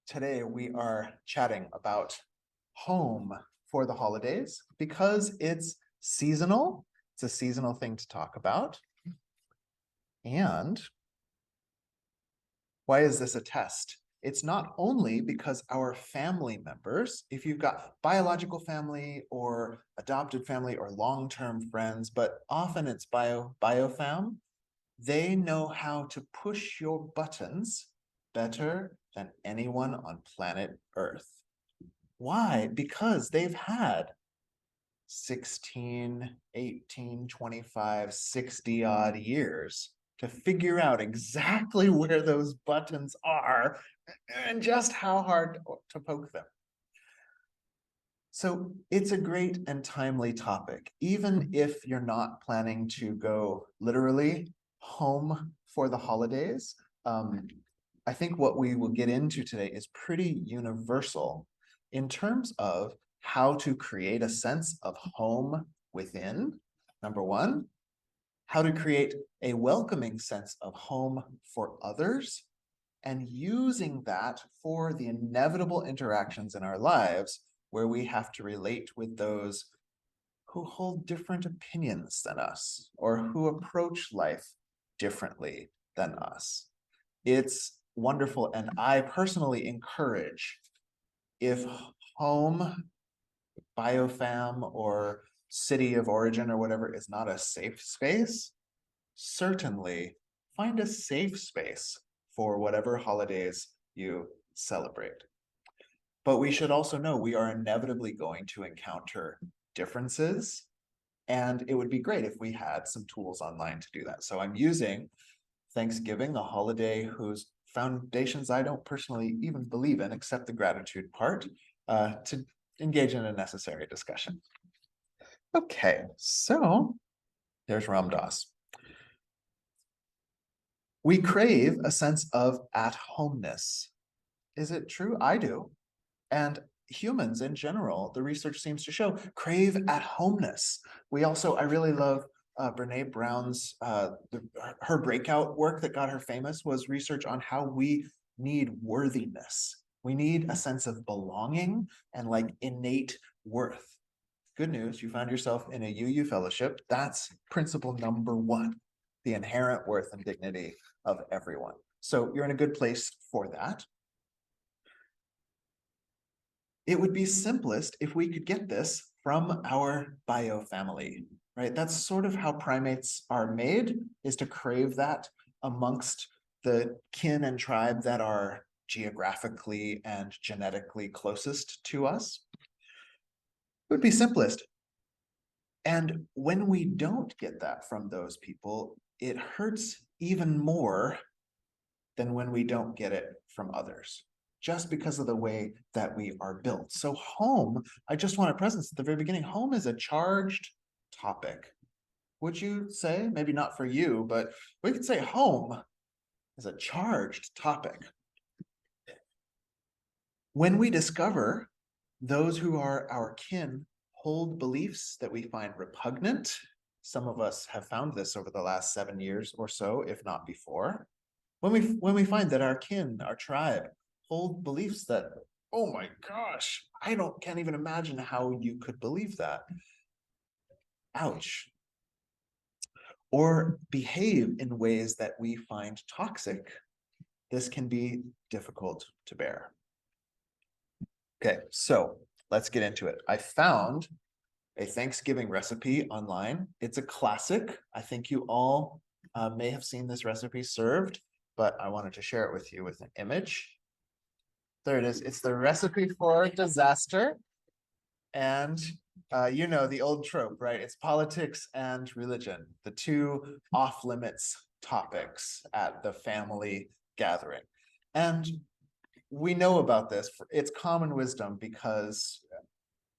Today we are chatting about home for the holidays because it's seasonal. It's a seasonal thing to talk about. And why is this a test? It's not only because our family members, if you've got biological family or adopted family or long-term friends, but often it's biofam, they know how to push your buttons better than anyone on planet Earth. Why? Because they've had 16, 18, 25, 60 odd years to figure out exactly where those buttons are and just how hard to poke them. So it's a great and timely topic, even if you're not planning to go literally home for the holidays. I think what we will get into today is pretty universal in terms of how to create a sense of home within, number one, how to create a welcoming sense of home for others, and using that for the inevitable interactions in our lives where we have to relate with those who hold different opinions than us or who approach life differently than us. It's wonderful, and I personally encourage, if home, biofam, or city of origin or whatever is not a safe space, certainly find a safe space for whatever holidays you celebrate. But we should also know we are inevitably going to encounter differences, and it would be great if we had some tools online to do that. So I'm using Thanksgiving, a holiday whose foundations I don't personally even believe in, except the gratitude part, to engage in a necessary discussion. Okay, so there's Ram Dass. We crave a sense of at-homeness. Is it true? I do. And humans in general, the research seems to show, crave at-homeness. I really love Brene Brown's, her breakout work that got her famous was research on how we need worthiness. We need a sense of belonging and like innate worth. Good news, you found yourself in a UU fellowship. That's principle number one, the inherent worth and dignity of everyone. So you're in a good place for that. It would be simplest if we could get this from our biofamily, right? That's sort of how primates are made, is to crave that amongst the kin and tribe that are geographically and genetically closest to us. It would be simplest. And when we don't get that from those people, it hurts even more than when we don't get it from others, just because of the way that we are built. So home, I just want to presence at the very beginning, home is a charged topic. Would you say, maybe not for you, but we could say home is a charged topic. When we discover those who are our kin hold beliefs that we find repugnant, some of us have found this over the last 7 years or so, if not before. When we find that our kin, our tribe, hold beliefs that, oh my gosh, can't even imagine how you could believe that. Ouch. Or behave in ways that we find toxic. This can be difficult to bear. Okay, so let's get into it. I found a Thanksgiving recipe online. It's a classic. I think you all may have seen this recipe served, but I wanted to share it with you with an image. There it is. It's the recipe for disaster. And you know the old trope, right? It's politics and religion, the two off-limits topics at the family gathering. And we know about this. It's common wisdom because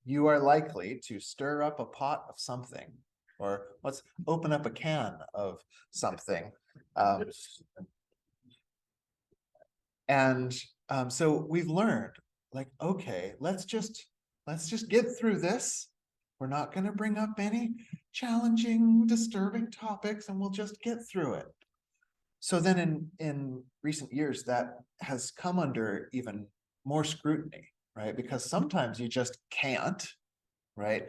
you are likely to stir up a pot of something, or let's open up a can of something. So we've learned, like, okay, let's just get through this. We're not going to bring up any challenging, disturbing topics, and we'll just get through it. So then in recent years, that has come under even more scrutiny, right? Because sometimes you just can't, right?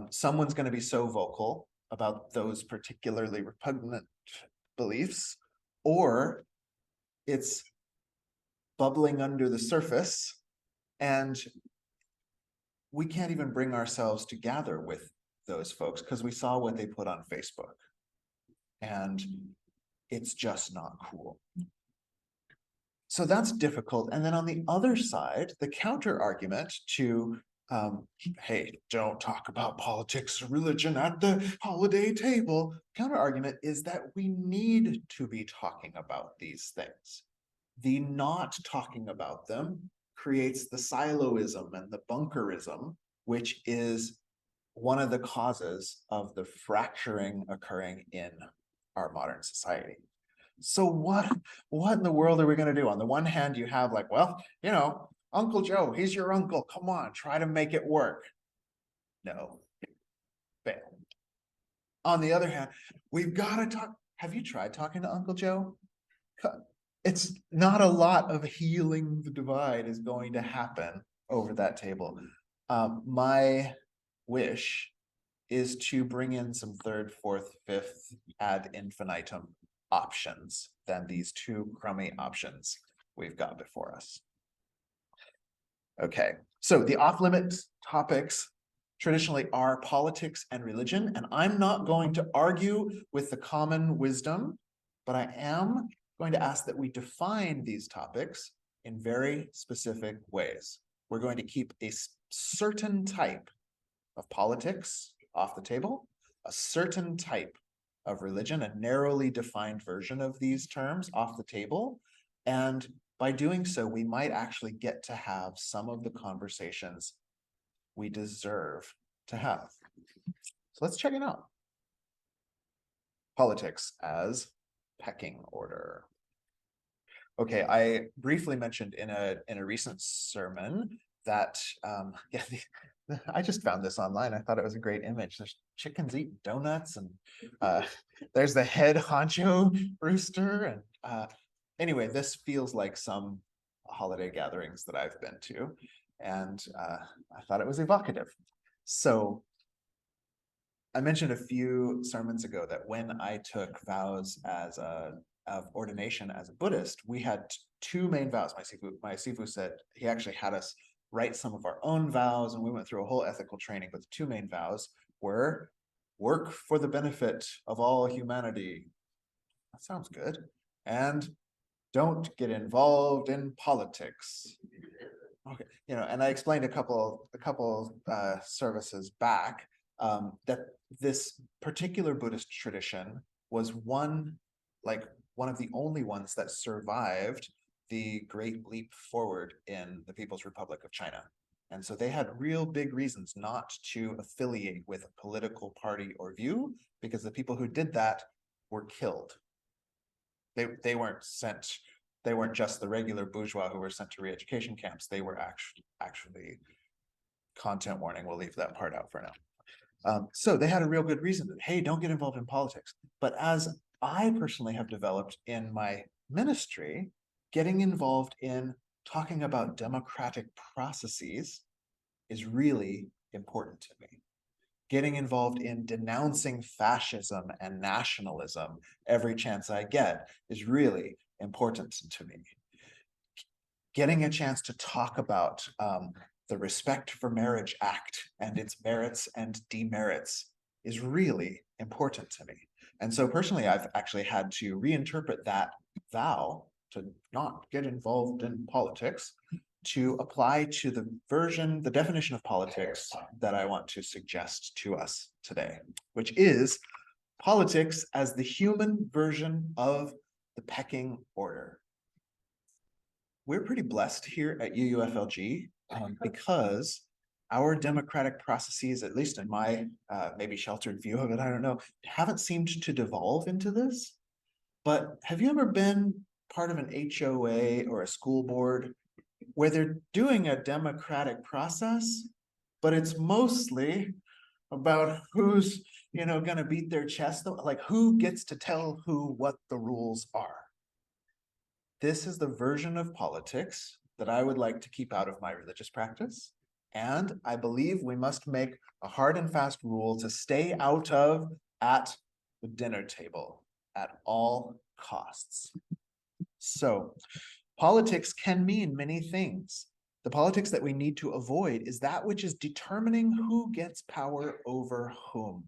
Someone's going to be so vocal about those particularly repugnant beliefs, or it's bubbling under the surface and we can't even bring ourselves to gather with those folks because we saw what they put on Facebook and it's just not cool. So that's difficult. And then on the other side, the counter argument to, hey, don't talk about politics or religion at the holiday table. Counter argument is that we need to be talking about these things. The not talking about them creates the siloism and the bunkerism, which is one of the causes of the fracturing occurring in our modern society. So what in the world are we going to do? On the one hand, you have like, well, you know, Uncle Joe, he's your uncle. Come on, try to make it work. No, fail. On the other hand, we've got to talk. Have you tried talking to Uncle Joe? It's not a lot of healing the divide is going to happen over that table. My wish is to bring in some third, fourth, fifth ad infinitum options than these two crummy options we've got before us. Okay, so the off-limit topics traditionally are politics and religion, and I'm not going to argue with the common wisdom, but I am going to ask that we define these topics in very specific ways. We're going to keep a certain type of politics off the table, a certain type of religion, a narrowly defined version of these terms off the table. And by doing so, we might actually get to have some of the conversations we deserve to have. So let's check it out. Politics as pecking order. Okay, I briefly mentioned in a recent sermon that yeah, I just found this online. I thought it was a great image. There's chickens eating donuts, and there's the head honcho rooster. And anyway, this feels like some holiday gatherings that I've been to, and I thought it was evocative. So I mentioned a few sermons ago that when I took vows as of ordination as a Buddhist, we had two main vows. My sifu said he actually had us write some of our own vows, and we went through a whole ethical training, but the two main vows were work for the benefit of all humanity. That sounds good. And don't get involved in politics. Okay, you know, and I explained a couple services back that this particular Buddhist tradition was one of the only ones that survived the Great Leap Forward in the People's Republic of China. And so they had real big reasons not to affiliate with a political party or view, because the people who did that were killed. They weren't just the regular bourgeois who were sent to re-education camps. They were actually content warning. We'll leave that part out for now. So they had a real good reason that, hey, don't get involved in politics. But as I personally have developed in my ministry, getting involved in talking about democratic processes is really important to me. Getting involved in denouncing fascism and nationalism every chance I get is really important to me. Getting a chance to talk about the Respect for Marriage Act and its merits and demerits is really important to me. And so personally, I've actually had to reinterpret that vow to not get involved in politics to apply to the definition of politics that I want to suggest to us today, which is politics as the human version of the pecking order. We're pretty blessed here at UUFLG because our democratic processes, at least in my maybe sheltered view of it, I don't know, haven't seemed to devolve into this. But have you ever been part of an HOA or a school board where they're doing a democratic process, but it's mostly about who's, you know, going to beat their chest, like who gets to tell who what the rules are? This is the version of politics that I would like to keep out of my religious practice. And I believe we must make a hard and fast rule to stay out of at the dinner table at all costs. So politics can mean many things. The politics that we need to avoid is that which is determining who gets power over whom.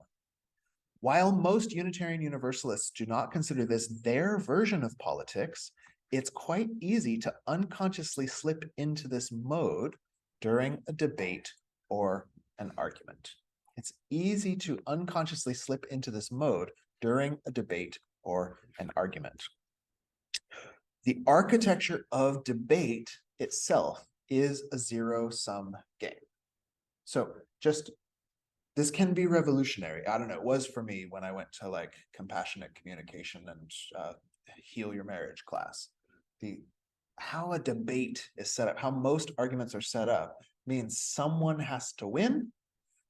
While most Unitarian Universalists do not consider this their version of politics, it's quite easy to unconsciously slip into this mode during a debate or an argument. It's easy to unconsciously slip into this mode during a debate or an argument. The architecture of debate itself is a zero-sum game. So just, this can be revolutionary. I don't know, it was for me when I went to like compassionate communication and heal your marriage class. How a debate is set up, how most arguments are set up, means someone has to win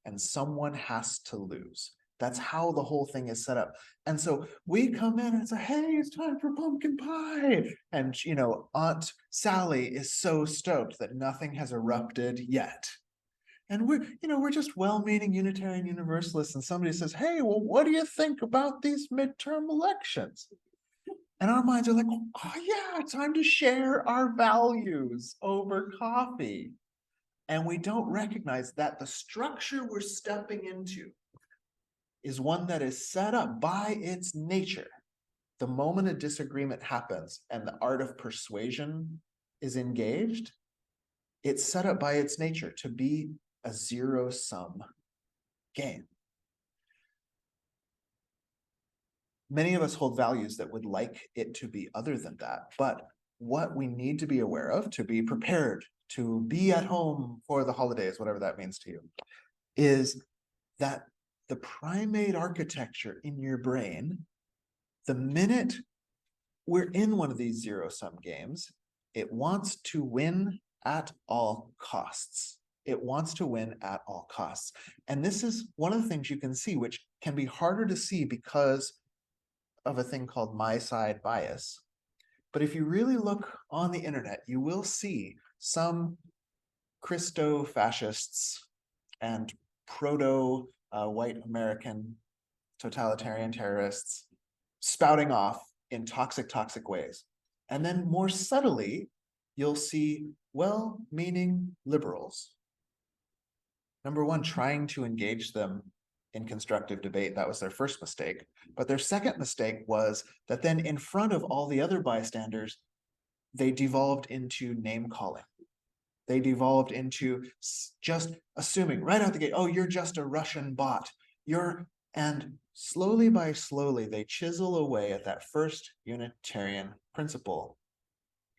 and someone has to lose. That's how the whole thing is set up. And so we come in and say, hey, it's time for pumpkin pie. And, you know, Aunt Sally is so stoked that nothing has erupted yet. And we're just well-meaning Unitarian Universalists, and somebody says, hey, well, what do you think about these midterm elections? And our minds are like, oh yeah, time to share our values over coffee. And we don't recognize that the structure we're stepping into is one that is set up by its nature. The moment a disagreement happens and the art of persuasion is engaged, it's set up by its nature to be a zero-sum game. Many of us hold values that would like it to be other than that, but what we need to be aware of, to be prepared, to be at home for the holidays, whatever that means to you, is that the primate architecture in your brain, the minute we're in one of these zero-sum games, it wants to win at all costs. It wants to win at all costs. And this is one of the things you can see, which can be harder to see because of a thing called my side bias. But if you really look on the internet, you will see some Christo-fascists and proto-white American totalitarian terrorists spouting off in toxic, toxic ways. And then more subtly, you'll see well-meaning liberals, number one, trying to engage them in constructive debate. That was their first mistake. But their second mistake was that then in front of all the other bystanders, they devolved into name calling. They devolved into just assuming right out the gate, oh, you're just a Russian bot. And slowly by slowly, they chisel away at that first Unitarian principle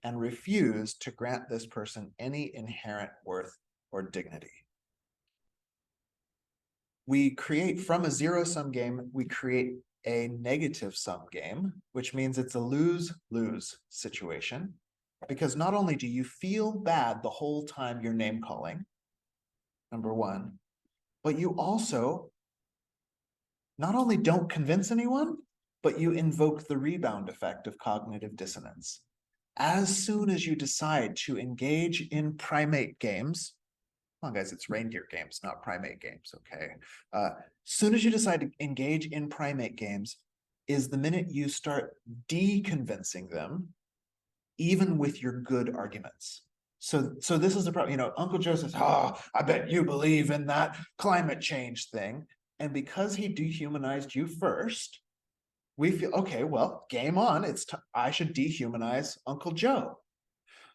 and refuse to grant this person any inherent worth or dignity. We create, from a zero-sum game, we create a negative-sum game, which means it's a lose-lose situation. Because not only do you feel bad the whole time you're name calling, number one, but you also not only don't convince anyone, but you invoke the rebound effect of cognitive dissonance. As soon as you decide to engage in primate games, come on guys, it's reindeer games, not primate games, okay? Soon as you decide to engage in primate games is the minute you start deconvincing them, even with your good arguments. So this is the problem. You know, Uncle Joe says, oh, I bet you believe in that climate change thing. And because he dehumanized you first, we feel, okay, well, game on. I should dehumanize Uncle Joe.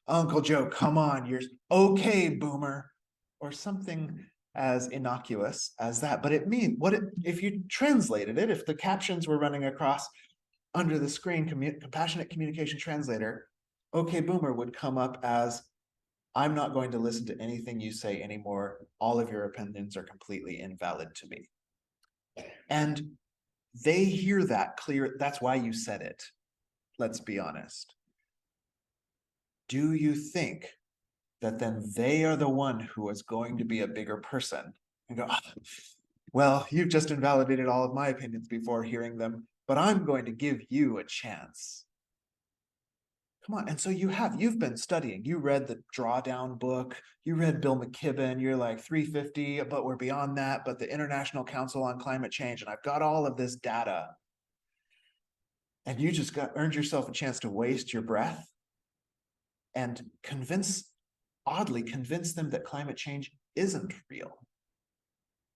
Uncle Joe, come on, you're okay, boomer, or something as innocuous as that. But it means, if you translated it, if the captions were running across under the screen, compassionate communication translator, okay, boomer would come up as, I'm not going to listen to anything you say anymore. All of your opinions are completely invalid to me. And they hear that clear. That's why you said it. Let's be honest. Do you think that then they are the one who is going to be a bigger person and go, well, you've just invalidated all of my opinions before hearing them, but I'm going to give you a chance. Come on. And so you've been studying, you read the Drawdown book, you read Bill McKibben, you're like 350, but we're beyond that, but the International Council on Climate Change, and I've got all of this data. And you just earned yourself a chance to waste your breath and oddly convince them that climate change isn't real.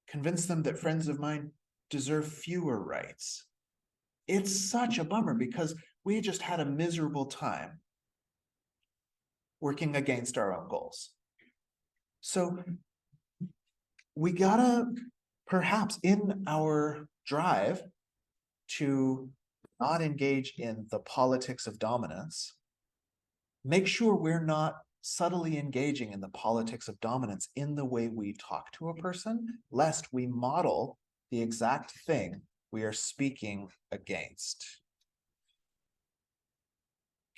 Convince them that friends of mine deserve fewer rights. It's such a bummer because we just had a miserable time working against our own goals. So we gotta, perhaps in our drive to not engage in the politics of dominance, make sure we're not subtly engaging in the politics of dominance in the way we talk to a person, lest we model the exact thing we are speaking against.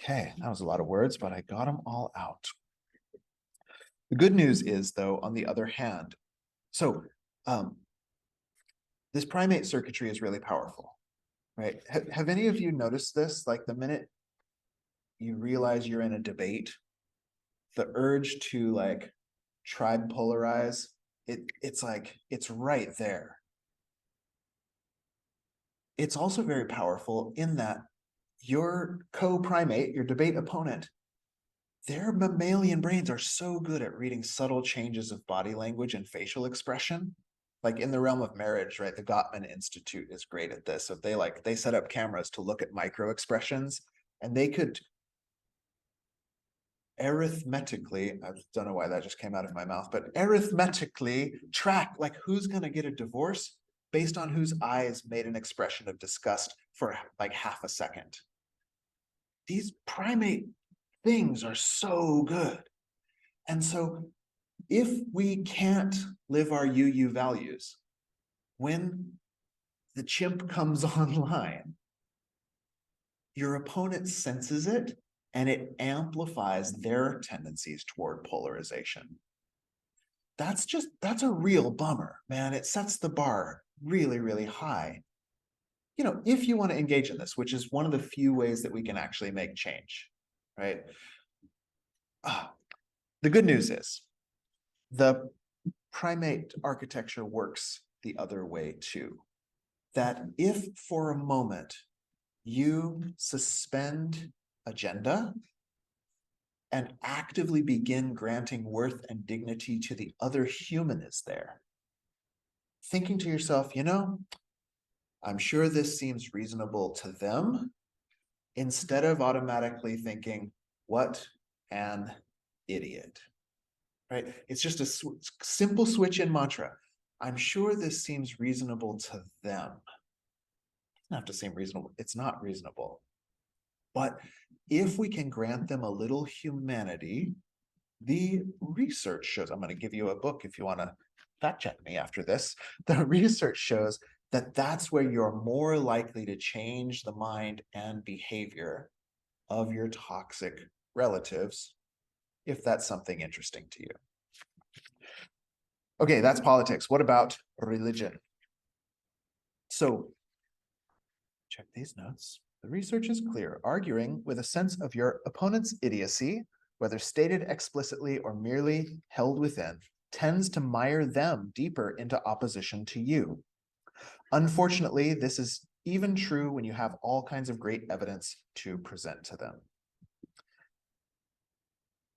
Okay, that was a lot of words, but I got them all out. The good news is, though, on the other hand, so this primate circuitry is really powerful, right? Have any of you noticed this? Like the minute you realize you're in a debate, the urge to like tribe polarize, it's like, it's right there. It's also very powerful in that your co-primate, your debate opponent, their mammalian brains are so good at reading subtle changes of body language and facial expression. Like in the realm of marriage, right? The Gottman Institute is great at this. So they set up cameras to look at micro expressions, and they could arithmetically, I don't know why that just came out of my mouth, but arithmetically track like who's going to get a divorce based on whose eyes made an expression of disgust for like half a second. These primate things are so good. And so if we can't live our UU values, when the chimp comes online, your opponent senses it and it amplifies their tendencies toward polarization. That's a real bummer, man. It sets the bar really, really high. You know, if you want to engage in this, which is one of the few ways that we can actually make change, right? The good news is the primate architecture works the other way too. That if for a moment you suspend agenda and actively begin granting worth and dignity to the other human is there, thinking to yourself, you know, I'm sure this seems reasonable to them, instead of automatically thinking, what an idiot, right? It's just a simple switch in mantra. I'm sure this seems reasonable to them. It doesn't have to seem reasonable. It's not reasonable. But if we can grant them a little humanity, the research shows, I'm going to give you a book if you want to fact check me after this. The research shows that that's where you're more likely to change the mind and behavior of your toxic relatives, if that's something interesting to you. Okay, that's politics. What about religion? So check these notes. The research is clear, arguing with a sense of your opponent's idiocy, whether stated explicitly or merely held within, tends to mire them deeper into opposition to you. Unfortunately, this is even true when you have all kinds of great evidence to present to them.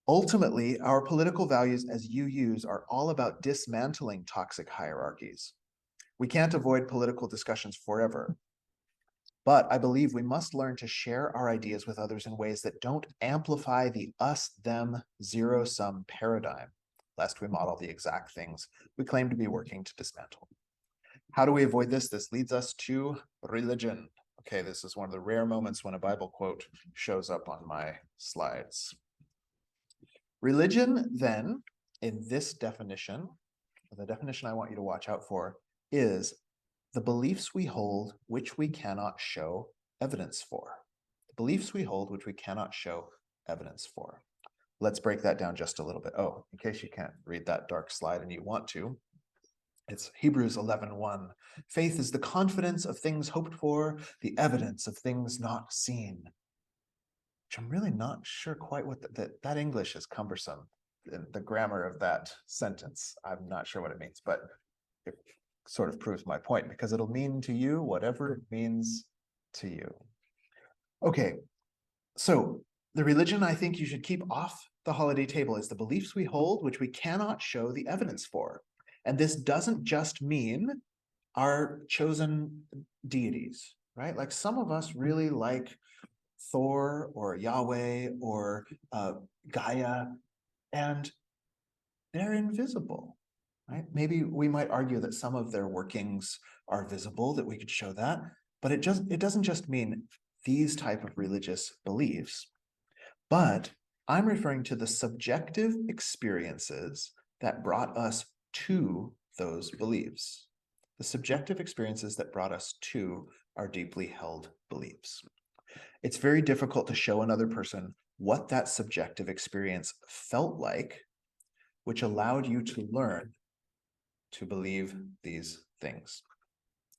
Ultimately, our political values as UUs are all about dismantling toxic hierarchies. We can't avoid political discussions forever, but I believe we must learn to share our ideas with others in ways that don't amplify the us-them zero-sum paradigm, lest we model the exact things we claim to be working to dismantle. How do we avoid this? This leads us to religion. Okay, this is one of the rare moments when a Bible quote shows up on my slides. Religion, then, in this definition, the definition I want you to watch out for, is the beliefs we hold which we cannot show evidence for. The beliefs we hold which we cannot show evidence for. Let's break that down just a little bit. Oh, in case you can't read that dark slide and you want to, it's Hebrews 11:1. Faith is the confidence of things hoped for, the evidence of things not seen. which I'm really not sure quite what that English is cumbersome. The grammar of that sentence, I'm not sure what it means, but it sort of proves my point, because it'll mean to you whatever it means to you. Okay, so the religion I think you should keep off the holiday table is the beliefs we hold, which we cannot show the evidence for. And this doesn't just mean our chosen deities, right? Like some of us really like Thor or Yahweh or Gaia, and they're invisible, right? Maybe we might argue that some of their workings are visible, that we could show that, but it doesn't just mean these type of religious beliefs, but I'm referring to the subjective experiences that brought us to those beliefs, the subjective experiences that brought us to our deeply held beliefs. It's very difficult to show another person what that subjective experience felt like, which allowed you to learn to believe these things.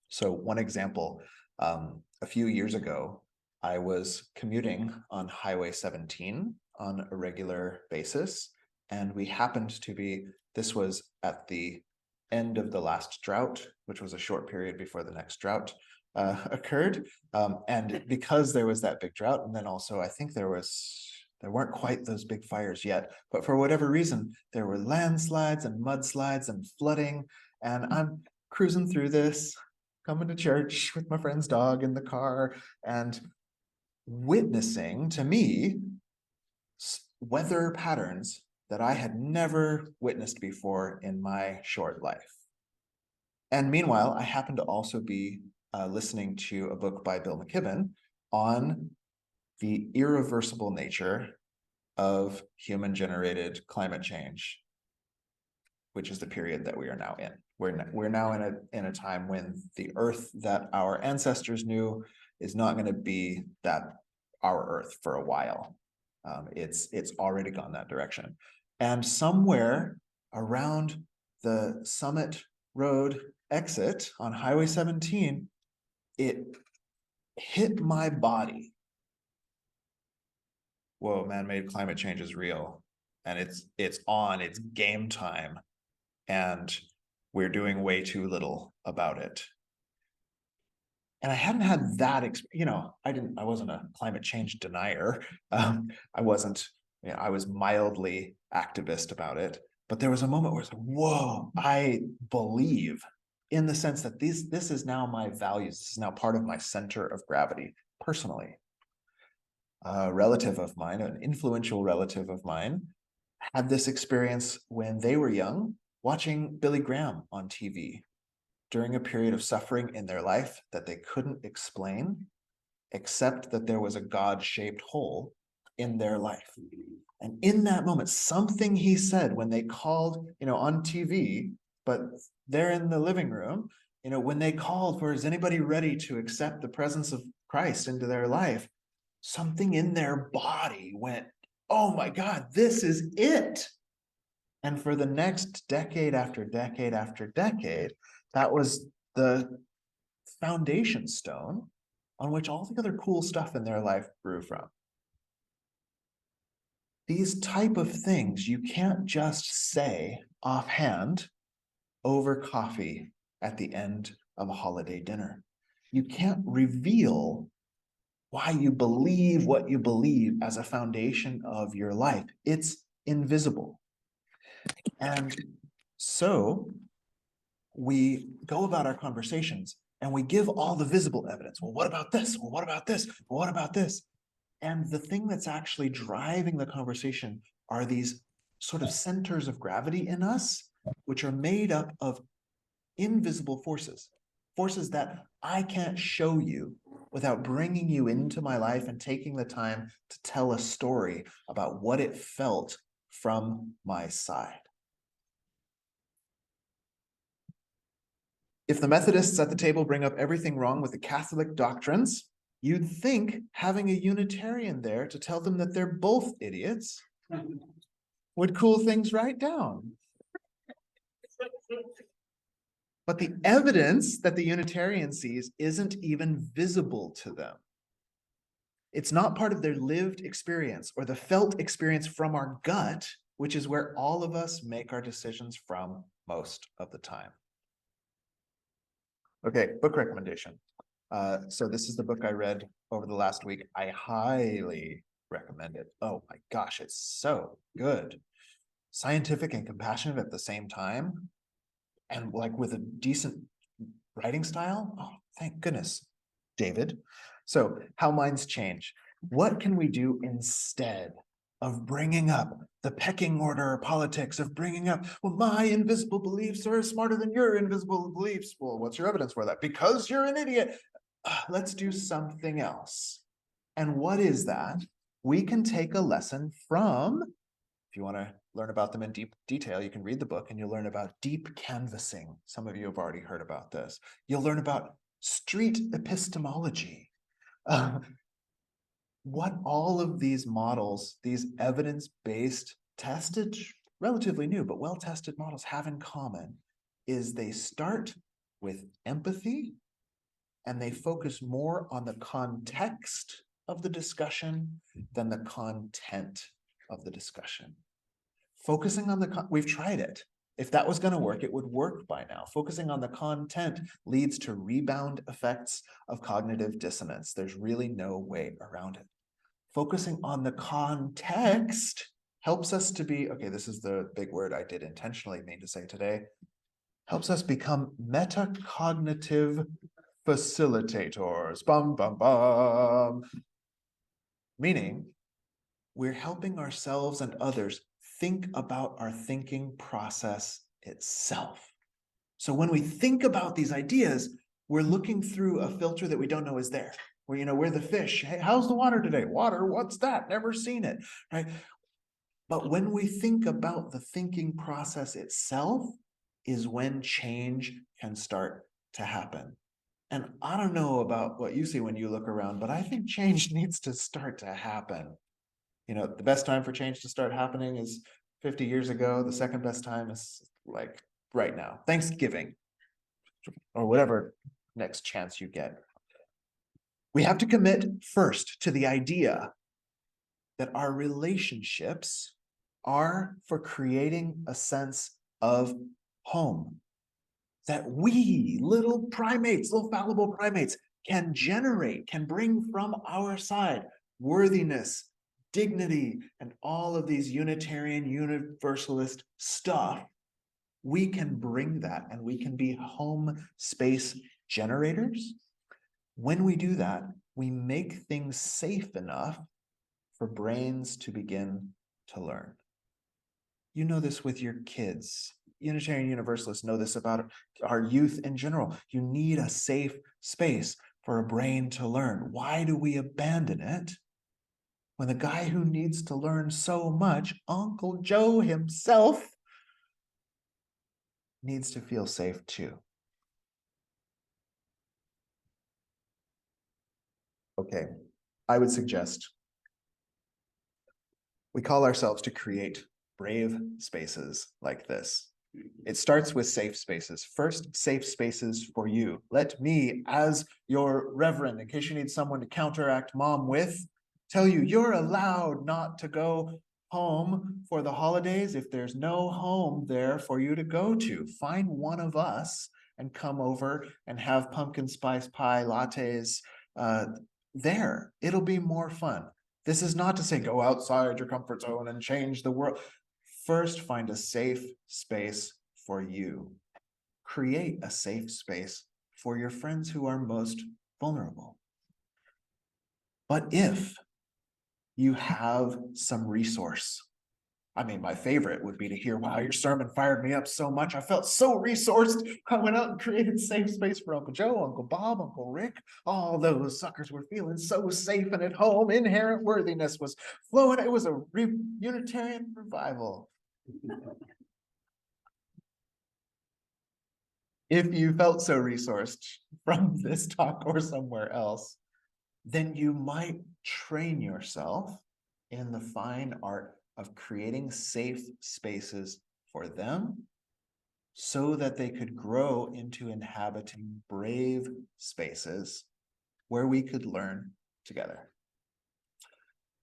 So one example, a few years ago, I was commuting on Highway 17 on a regular basis, and we happened to be, this was at the end of the last drought, which was a short period before the next drought occurred. And because there was that big drought, and then also I think there weren't quite those big fires yet, but for whatever reason, there were landslides and mudslides and flooding, and I'm cruising through this, coming to church with my friend's dog in the car, and witnessing, to me, weather patterns that I had never witnessed before in my short life. And meanwhile, I happened to also be listening to a book by Bill McKibben on the irreversible nature of human-generated climate change, which is the period that we are now in. We're now in a time when the Earth that our ancestors knew is not going to be our Earth for a while. It's already gone that direction. And somewhere around the Summit Road exit on Highway 17, it hit my body. Whoa, man-made climate change is real, and it's game time, and we're doing way too little about it. And I hadn't had that, I wasn't a climate change denier. I was mildly activist about it, but there was a moment where it's like, whoa, I believe, in the sense that this is now my values. This is now part of my center of gravity, personally. A relative of mine, an influential relative of mine, had this experience when they were young, watching Billy Graham on TV during a period of suffering in their life that they couldn't explain, except that there was a God-shaped hole in their life. And in that moment, something he said when they called, on TV, but they're in the living room, when they called for, is anybody ready to accept the presence of Christ into their life? Something in their body went, oh my God, this is it. And for the next decade after decade after decade, that was the foundation stone on which all the other cool stuff in their life grew from. These type of things you can't just say offhand over coffee at the end of a holiday dinner. You can't reveal why you believe what you believe as a foundation of your life. It's invisible. And so we go about our conversations and we give all the visible evidence. Well, what about this? Well, what about this? Well, what about this? And the thing that's actually driving the conversation are these sort of centers of gravity in us, which are made up of invisible forces, forces that I can't show you without bringing you into my life and taking the time to tell a story about what it felt from my side. If the Methodists at the table bring up everything wrong with the Catholic doctrines, you'd think having a Unitarian there to tell them that they're both idiots would cool things right down. But the evidence that the Unitarian sees isn't even visible to them. It's not part of their lived experience or the felt experience from our gut, which is where all of us make our decisions from most of the time. Okay, book recommendation. So this is the book I read over the last week. I highly recommend it. Oh my gosh, it's so good. Scientific and compassionate at the same time, and like with a decent writing style. Oh, thank goodness, David. So, How Minds Change. What can we do instead of bringing up the pecking order politics of bringing up, well, my invisible beliefs are smarter than your invisible beliefs? Well, what's your evidence for that? Because you're an idiot. Let's do something else. And what is that? We can take a lesson from, if you want to learn about them in deep detail, you can read the book and you'll learn about deep canvassing. Some of you have already heard about this. You'll learn about street epistemology. What all of these models, these evidence-based, tested, relatively new, but well-tested models have in common is they start with empathy and they focus more on the context of the discussion than the content of the discussion. Focusing on we've tried it. If that was going to work, it would work by now. Focusing on the content leads to rebound effects of cognitive dissonance. There's really no way around it. Focusing on the context helps us to be, okay, this is the big word I did intentionally mean to say today, helps us become metacognitive facilitators. Bum, bum, bum. Meaning, we're helping ourselves and others think about our thinking process itself. So when we think about these ideas, we're looking through a filter that we don't know is there. We're the fish. Hey, how's the water today? Water, what's that? Never seen it, right? But when we think about the thinking process itself is when change can start to happen. And I don't know about what you see when you look around, but I think change needs to start to happen. The best time for change to start happening is 50 years ago. The second best time is like right now, Thanksgiving, or whatever next chance you get. We have to commit first to the idea that our relationships are for creating a sense of home. That we, little primates, little fallible primates, can bring from our side worthiness, dignity, and all of these Unitarian, Universalist stuff. We can bring that and we can be home space generators. When we do that, we make things safe enough for brains to begin to learn. You know this with your kids. Unitarian Universalists know this about our youth in general. You need a safe space for a brain to learn. Why do we abandon it when the guy who needs to learn so much, Uncle Joe himself, needs to feel safe too? Okay, I would suggest we call ourselves to create brave spaces like this. It starts with safe spaces. First, safe spaces for you. Let me, as your reverend, in case you need someone to counteract mom with, tell you you're allowed not to go home for the holidays if there's no home there for you to go to. Find one of us and come over and have pumpkin spice pie lattes there. It'll be more fun. This is not to say go outside your comfort zone and change the world. First, find a safe space for you. Create a safe space for your friends who are most vulnerable. But if you have some resource, my favorite would be to hear, wow, your sermon fired me up so much. I felt so resourced. I went out and created safe space for Uncle Joe, Uncle Bob, Uncle Rick. All those suckers were feeling so safe and at home. Inherent worthiness was flowing. It was a Unitarian revival. If you felt so resourced from this talk or somewhere else, then you might train yourself in the fine art of creating safe spaces for them so that they could grow into inhabiting brave spaces where we could learn together.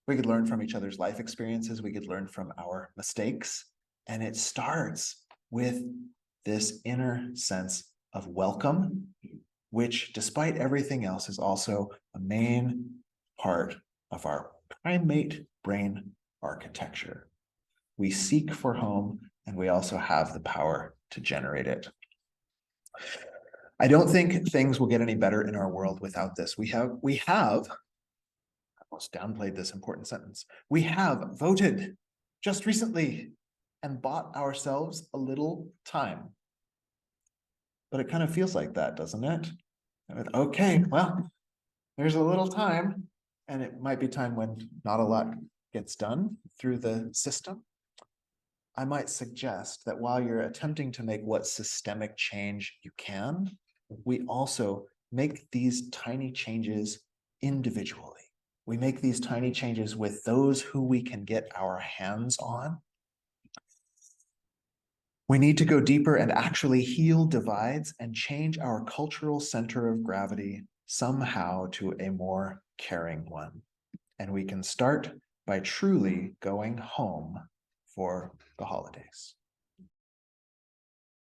We could learn from each other's life experiences. We could learn from our mistakes. And it starts with this inner sense of welcome, which, despite everything else, is also a main part of our primate brain architecture. We seek for home, and we also have the power to generate it. I don't think things will get any better in our world without this. We have, I almost downplayed this important sentence. We have voted just recently and bought ourselves a little time. But it kind of feels like that, doesn't it? Okay, well, there's a little time, and it might be time when not a lot gets done through the system. I might suggest that while you're attempting to make what systemic change you can, we also make these tiny changes individually. We make these tiny changes with those who we can get our hands on. We need to go deeper and actually heal divides and change our cultural center of gravity somehow to a more caring one. And we can start by truly going home for the holidays.